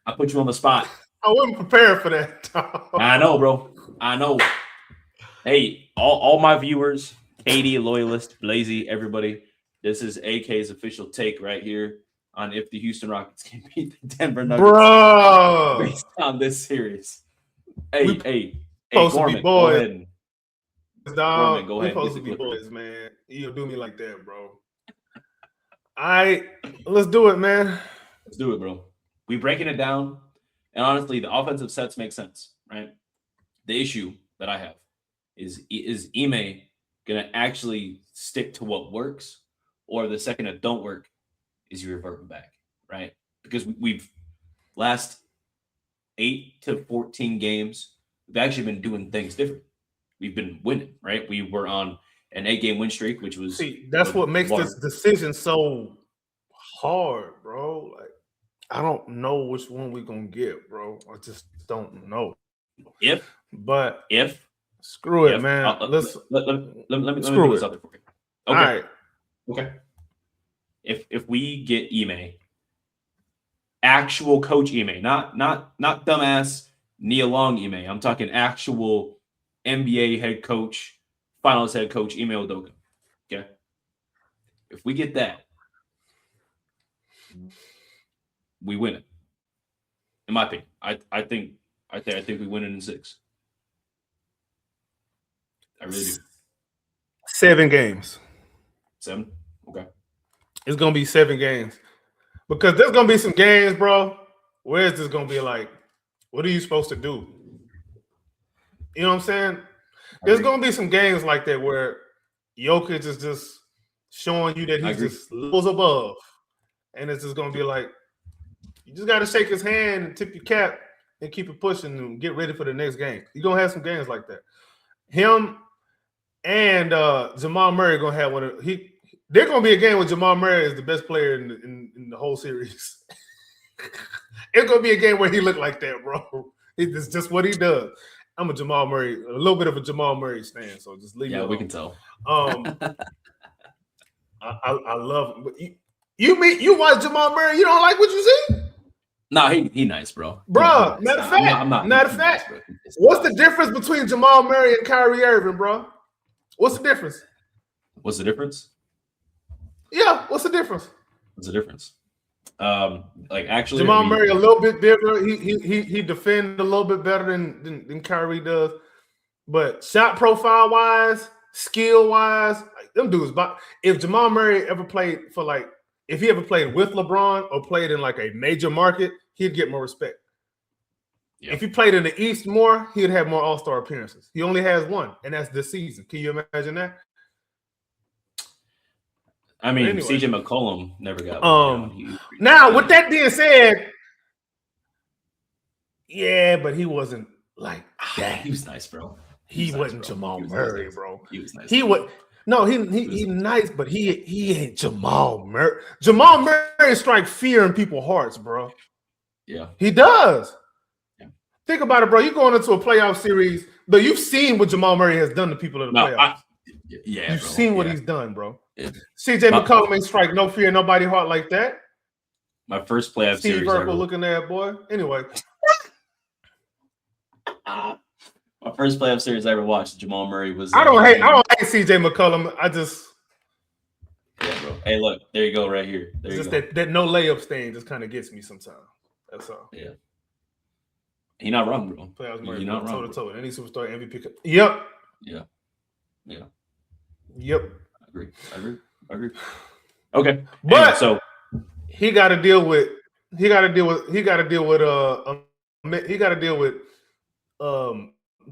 I put you on the spot. I wasn't prepared for that. I know, bro. I know. Hey, all my viewers, Katie, Loyalist, Blazy, everybody, this is AK's official take right here on if the Houston Rockets can beat the Denver Nuggets, bro, based on this series. Hey, Gorman, go ahead. Dog, go ahead. We're supposed to be boys, man. You do me like that, bro. Let's do it, man. Let's do it, bro. We breaking it down, and honestly, the offensive sets make sense, right? The issue that I have is Ime gonna actually stick to what works, or the second it don't work, is you revert back, right? Because we've last 8 to 14 games, we've actually been doing things different. We've been winning, right? We were on an 8-game win streak, which was that's what makes this decision so hard, bro. Like, I don't know which one we're gonna get, bro. I just don't know. Screw it, man. Let me do this out there for you. Okay. All right. Okay. If we get Ime, actual coach Ime, not dumbass Nia Long Ime. I'm talking actual NBA head coach, finals head coach Ime Udoka. Okay. If we get that, we win it. In my opinion, I think we win it in 6. I really do. 7 games. 7? Okay. It's going to be 7 games. Because there's going to be some games, bro, where it's just going to be like, what are you supposed to do? You know what I'm saying? There's going to be some games like that where Jokic is just showing you that he's just levels above. And it's just going to be like, you just got to shake his hand and tip your cap and keep it pushing and get ready for the next game. You're gonna have some games like that. Him and Jamal Murray gonna have one of they're gonna be a game where Jamal Murray is the best player in the whole series. It's gonna be a game where he look like that, bro. It's just what he does. I'm a little bit of a Jamal Murray stan, so just leave. Yeah, we can tell. I love him. But you watch Jamal Murray, you don't like what you see? No, he nice, bro. Bro, Nice. matter of fact, I'm not matter of fact, what's the difference between Jamal Murray and Kyrie Irving, bro? What's the difference? What's the difference? Yeah, what's the difference? What's the difference? Like actually, Jamal Murray a little bit different. He defends a little bit better than Kyrie does, but shot profile wise, skill wise, like, them dudes. But if Jamal Murray ever played if he ever played with LeBron or played in like a major market, he'd get more respect. Yeah. If he played in the East more, he'd have more All-Star appearances. He only has one, and that's this season. Can you imagine that? I mean, anyway. CJ McCollum never got now, with that being said, yeah, but he wasn't like that. He was nice, bro. He wasn't Jamal Murray, bro. He was nice. He nice, but he ain't Jamal Murray. Jamal Murray strike fear in people's hearts, bro. Yeah. He does. Yeah. Think about it, bro. You're going into a playoff series, but you've seen what Jamal Murray has done to people in the playoffs. You've seen what he's done, bro. Yeah. CJ McCollum ain't strike no fear in nobody's heart like that. My first playoff Steve series. Steve Urkel looking at boy. Anyway. My first playoff series I ever watched, Jamal Murray was. I don't hate CJ McCollum. I just. Yeah, bro. Hey, look, there you go, right here. There just that no layup stain just kind of gets me sometimes. That's all. Yeah. He not wrong, bro. Playoffs Murray, not wrong. Toe to toe, any superstar MVP. Yep. Yeah. Yep. I agree. Okay, but anyway, so he got to deal with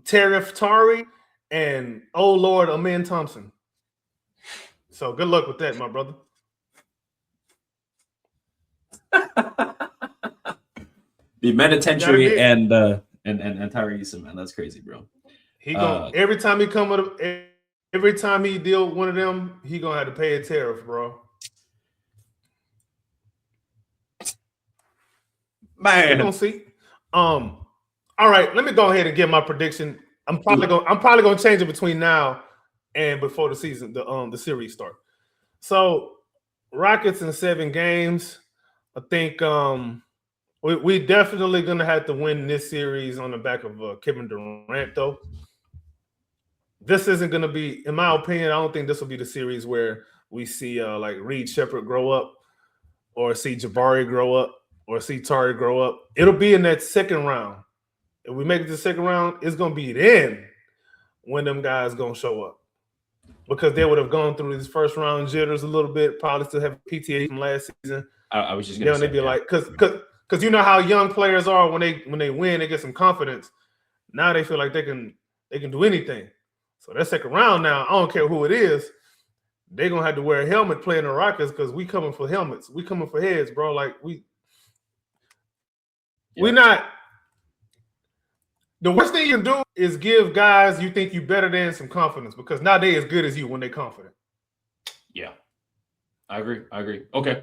Tariff Tari and Lord Amen Thompson. So good luck with that, my brother. The Penitentiary and Tyrese, man, that's crazy, bro. He every time he deal with one of them, he gonna have to pay a tariff, bro. Man, we're gonna see. All right, let me go ahead and get my prediction. I'm probably gonna change it between now and before the season, the series start. So Rockets in 7 games. I think we definitely gonna have to win this series on the back of Kevin Durant, though. This isn't going to be, in my opinion, I don't think this will be the series where we see like Reed Shepherd grow up or see Jabari grow up or see Tari grow up. It'll be in that second round. If we make it to the second round, it's going to be then when them guys going to show up. Because they would have gone through these first round jitters a little bit, probably still have PTA from last season. I was just going to say, they'd be like, because you know how young players are when they win, they get some confidence. Now they feel like they can do anything. So that second round now, I don't care who it is, they're going to have to wear a helmet playing the Rockets because we coming for helmets. We coming for heads, bro. Like, we're not – the worst thing you can do is give guys you think you better than some confidence because now they as good as you when they're confident. Yeah. I agree. Okay.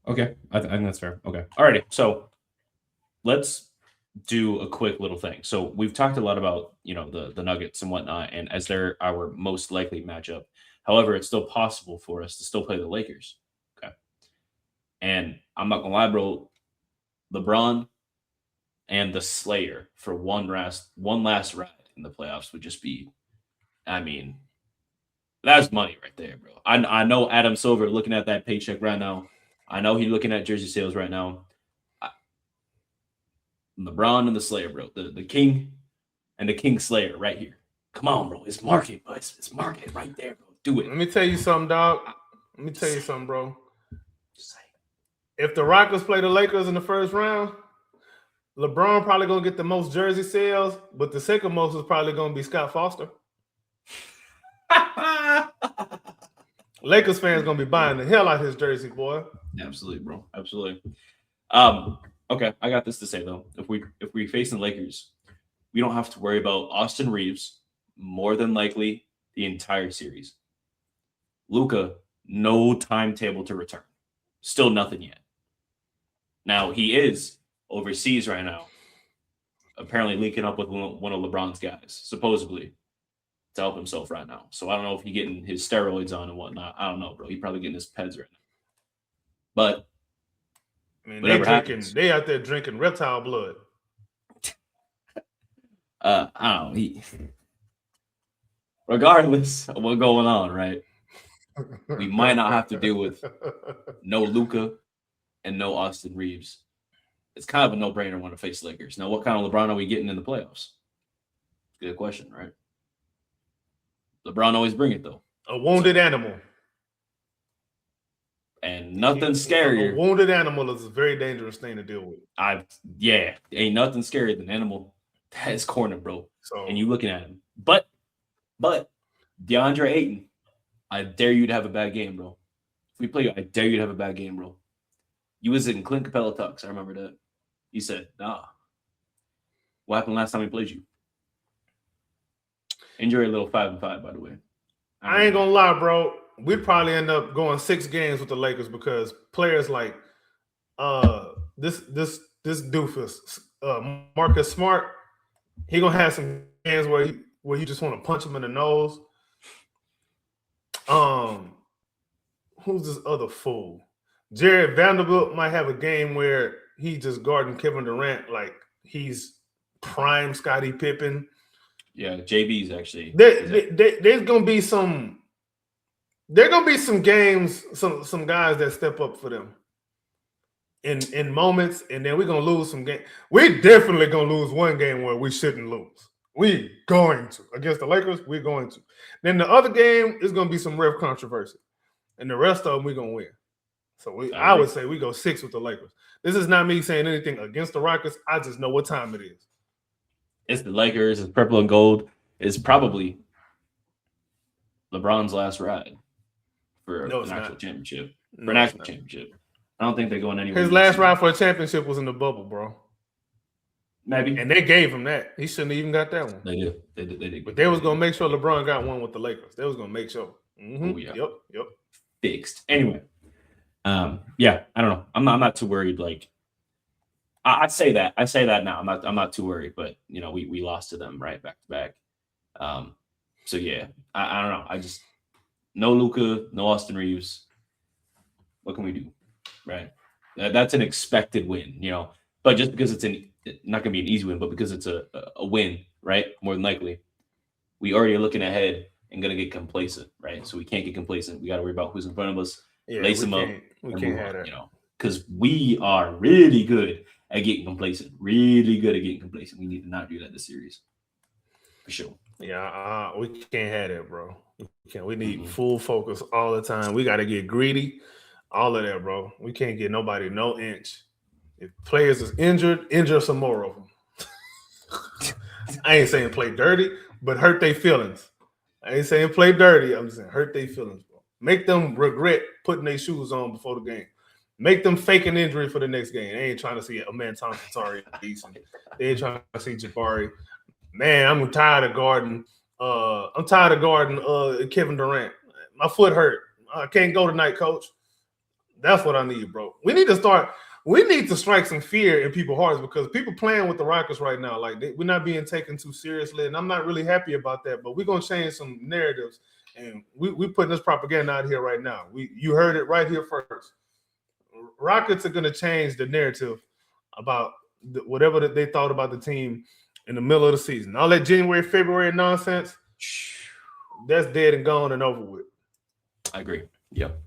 I think that's fair. Okay. All righty. So let's do a quick little thing. So we've talked a lot about, the Nuggets and whatnot, and as they're our most likely matchup. However, it's still possible for us to still play the Lakers. Okay. And I'm not gonna lie, bro, LeBron and the Slayer for one last ride in the playoffs would just be, that's money right there, bro. I know Adam Silver looking at that paycheck right now. I know he's looking at jersey sales right now. LeBron and the Slayer, bro. The King and the King Slayer right here. Come on, bro. It's market, bro. It's market right there, bro. Do it. Let me tell you something, dog. Let me tell you something, bro. If the Rockets play the Lakers in the first round, LeBron probably going to get the most jersey sales, but the second most is probably going to be Scott Foster. Lakers fans going to be buying the hell out of his jersey, boy. Absolutely, bro. Absolutely. Okay, I got this to say though. If we face the Lakers, we don't have to worry about Austin Reeves more than likely the entire series. Luka, no timetable to return. Still nothing yet. Now he is overseas right now, apparently linking up with one of LeBron's guys, supposedly, to help himself right now. So I don't know if he's getting his steroids on and whatnot. I don't know, bro. He probably getting his peds right now. But I mean, happens, they out there drinking reptile blood. I don't know. Regardless of what's going on, right? We might not have to deal with no Luka and no Austin Reeves. It's kind of a no-brainer when to face Lakers. Now, what kind of LeBron are we getting in the playoffs? Good question, right? LeBron always bring it, though. A wounded animal. And nothing scarier. A wounded animal is a very dangerous thing to deal with. Ain't nothing scarier than an animal that is cornered, bro. So, and you looking at him. But DeAndre Ayton, I dare you to have a bad game, bro. If we play you, I dare you to have a bad game, bro. You was in Clint Capella talks. I remember that. He said, nah. What happened last time he played you? Enjoy a little 5-5, by the way. I ain't gonna lie, bro. We'd probably end up going 6 games with the Lakers because players like this doofus, Marcus Smart, he gonna have some games where you just want to punch him in the nose. Who's this other fool? Jared Vanderbilt might have a game where he just guarding Kevin Durant like he's prime Scottie Pippen. Yeah, JB's actually. There's gonna be some. There gonna be some games, some guys that step up for them in moments, and then we're gonna lose some games. We definitely gonna lose one game where we shouldn't lose. We going to against the Lakers. We're going to. Then the other game is gonna be some ref controversy, and the rest of them we're gonna win. So I would say we go 6 with the Lakers. This is not me saying anything against the Rockets. I just know what time it is. It's the Lakers. It's purple and gold. It's probably LeBron's last ride for an actual championship. For an actual championship. I don't think they're going anywhere. His last ride for a championship was in the bubble, bro. Maybe. And they gave him that. He shouldn't have even got that one. They did. They did. But they was going to make sure LeBron got one with the Lakers. They was going to make sure. Mm-hmm. Oh, yeah. Yep. Fixed. Anyway. Yeah, I don't know. I'm not too worried. Like, I say that now. I'm not too worried, but you know, we lost to them right back to back. So yeah, I don't know. I just no Luka, no Austin Reeves. What can we do? Right. That's an expected win, you know, but just because it's not gonna be an easy win, but because it's a win, right? More than likely, we already are looking ahead and gonna get complacent, right? So we can't get complacent. We got to worry about who's in front of us. Yeah, lace them up. We can't have that. You know, because we are really good at getting complacent. Really good at getting complacent. We need to not do that this series, for sure. Yeah, we can't have that, bro. We need full focus all the time. We got to get greedy, all of that, bro. We can't get nobody no inch. If players is injured, injure some more of them. I ain't saying play dirty, but hurt their feelings. I ain't saying play dirty. I'm just saying hurt their feelings, bro. Make them regret putting their shoes on before the game. Make them fake an injury for the next game. They ain't trying to see Amen Thompson, sorry, decent. They ain't trying to see Jabari. Man, I'm tired of guarding. Kevin Durant. My foot hurt. I can't go tonight, coach. That's what I need, bro. We need to strike some fear in people's hearts because people playing with the Rockets right now. Like we're not being taken too seriously, and I'm not really happy about that. But we're gonna change some narratives, and we putting this propaganda out here right now. You heard it right here first. Rockets are gonna change the narrative about whatever that they thought about the team in the middle of the season. All that January, February nonsense, that's dead and gone and over with. I agree. Yep.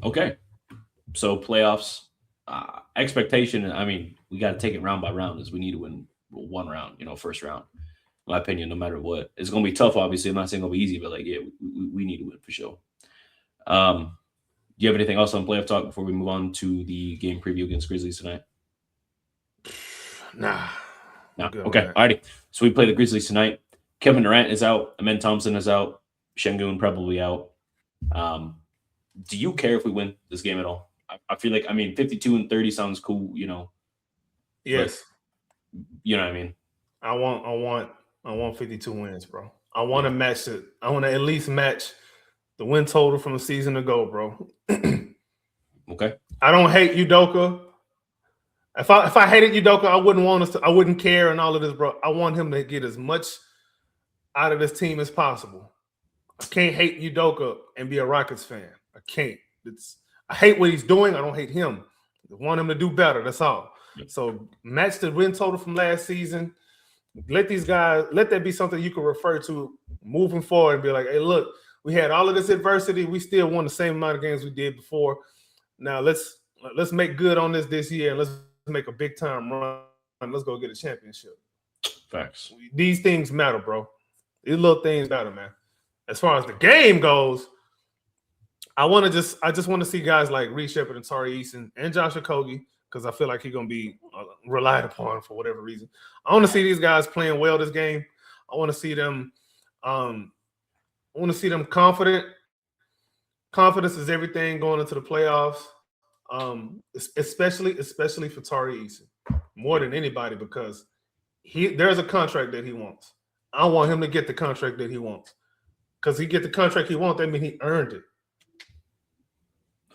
Okay. So playoffs. Expectation, I mean, we got to take it round by round as we need to win one round, first round. In my opinion, no matter what. It's going to be tough, obviously. I'm not saying it's going to be easy, but we need to win for sure. Do you have anything else on playoff talk before we move on to the game preview against Grizzlies tonight? Nah. No. Okay. Alrighty. So we play the Grizzlies tonight. Kevin Durant is out. Amen Thompson is out. Şengün probably out. Do you care if we win this game at all? I feel like, 52-30 sounds cool, Yes. You know what I mean? I want 52 wins, bro. I want to match it. I want to at least match the win total from a season ago, bro. Okay. I don't hate Udoka. If I hated Udoka, I wouldn't want us to. I wouldn't care and all of this, bro. I want him to get as much out of this team as possible. I can't hate Udoka and be a Rockets fan. I can't. I hate what he's doing. I don't hate him. I want him to do better. That's all. Yep. So match the win total from last season. Let these guys, let that be something you can refer to moving forward and be like, hey, look, we had all of this adversity. We still won the same amount of games we did before. Now let's make good on this year and let's make a big time run. Let's go get a championship. Facts. These things matter, bro. These little things matter, man. As far as the game goes, I just want to see guys like Reed Shepherd and Tari Eason and Josh Okogie, because I feel like he's going to be relied upon for whatever reason. I want to see these guys playing well this game. I want to see them confident. Confidence is everything going into the playoffs, especially for Tari Eason, more than anybody, because there's a contract that he wants. I want him to get the contract that he wants, because he get the contract he wants, that means he earned it.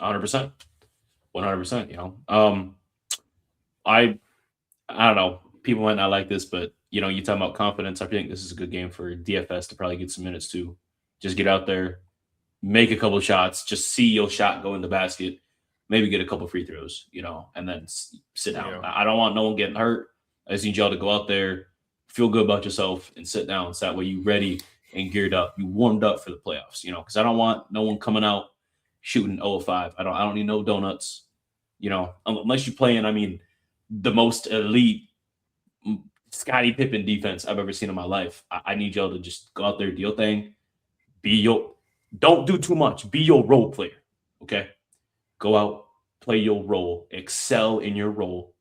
100%. 100%, you know. I don't know. People might not like this, but, you know, you talking about confidence. I think this is a good game for DFS to probably get some minutes too. Just get out there, make a couple of shots, just see your shot go in the basket, maybe get a couple free throws, you know, and then sit down. Yeah. I don't want no one getting hurt. I just need y'all to go out there, feel good about yourself, and sit down. So that way you ready and geared up. You warmed up for the playoffs, you know, because I don't want no one coming out shooting 0-5. I don't need no donuts, you know, unless you're playing, I mean, the most elite Scottie Pippen defense I've ever seen in my life. I need y'all to just go out there, do your thing, don't do too much. Be your role player, okay? Go out, play your role, excel in your role,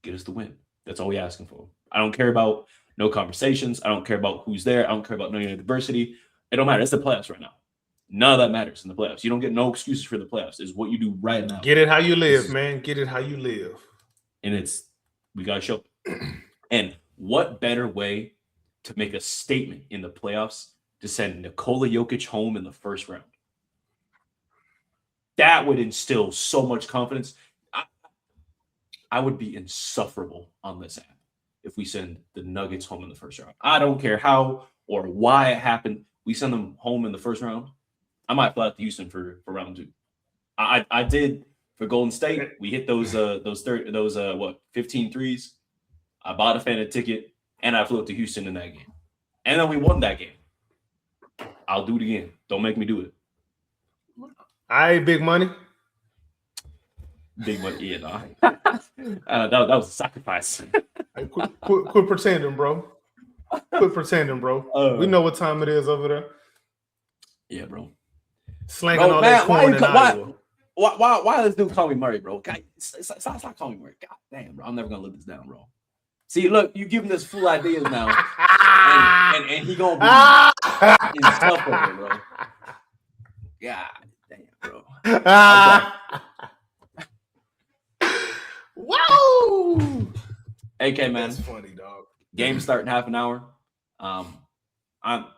get us the win. That's all we asking for. I don't care about no conversations. I don't care about who's there. I don't care about no diversity. It don't matter. It's the playoffs right now. None of that matters in the playoffs. You don't get no excuses for the playoffs. It's what you do right now. Get it how you live, man. Get it how you live. And we got to show. And what better way to make a statement in the playoffs to send Nikola Jokic home in the first round? That would instill so much confidence. I would be insufferable on this app if we send the Nuggets home in the first round. I don't care how or why it happened. We send them home in the first round. I might fly out to Houston for round two. I did for Golden State. We hit those 15 threes. I bought a fan a ticket and I flew up to Houston in that game. And then we won that game. I'll do it again. Don't make me do it. All right, big money. Big money, yeah, no. That was a sacrifice. Hey, quit pretending, bro. Quit pretending, bro. We know what time it is over there. Yeah, bro. Slanging all that corn in Iowa. Why this dude call me Murray, bro? God, stop calling me Murray. God damn, bro. I'm never gonna live this down, bro. See, look, you give him this full ideas now, and he gonna be in stuff over, bro. God damn, bro. Whoa! AK, man. That's funny, dog. Game starting half an hour. I'm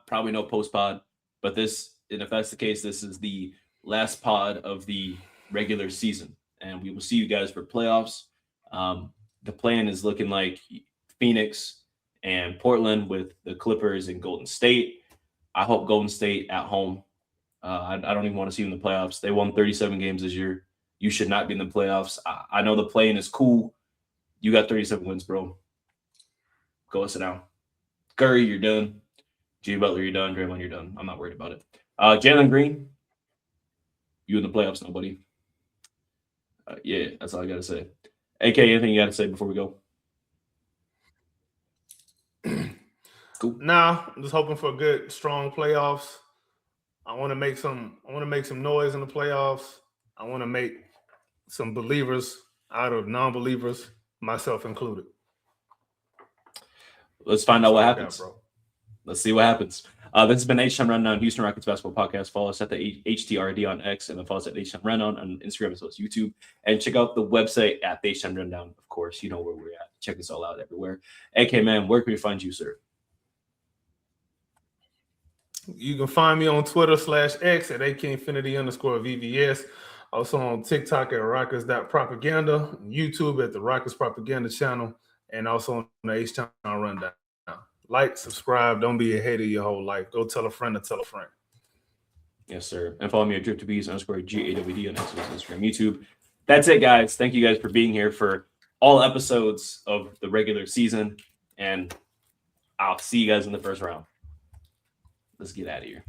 probably no post pod, but if that's the case, this is the last pod of the regular season, and we will see you guys for playoffs. The plan is looking like Phoenix and Portland with the Clippers and Golden State. I hope Golden State at home. I don't even want to see them in the playoffs. They won 37 games this year. You should not be in the playoffs. I know the play-in is cool. You got 37 wins, bro. Go sit down. Curry, you're done. Jimmy Butler, you're done. Draymond, you're done. I'm not worried about it. Jalen Green, you in the playoffs, nobody. Yeah, that's all I got to say. AK, anything you got to say before we go? Cool. Nah, I'm just hoping for a good, strong playoffs. I want to make some noise in the playoffs. I want to make some believers out of non-believers, myself included. Let's find out what happens. Let's see what happens. This has been H-Time Rundown, Houston Rockets Basketball Podcast. Follow us at the HTRD on X, and then follow us at H-Time Rundown on Instagram as well as YouTube. And check out the website at the H-Time Rundown. Of course, you know where we're at. check us all out everywhere. AK man, where can we find you, sir? You can find me on Twitter /X at AKinfinity_VVS. Also on TikTok at Rockers.propaganda, YouTube at the Rockers Propaganda channel, and also on the H-Town Rundown. Like, subscribe, don't be a hater your whole life. Go tell a friend to tell a friend. Yes, sir. And follow me at Drip2Bees_GAWD on X, Instagram, YouTube. That's it, guys. Thank you guys for being here for all episodes of the regular season. And I'll see you guys in the first round. Let's get out of here.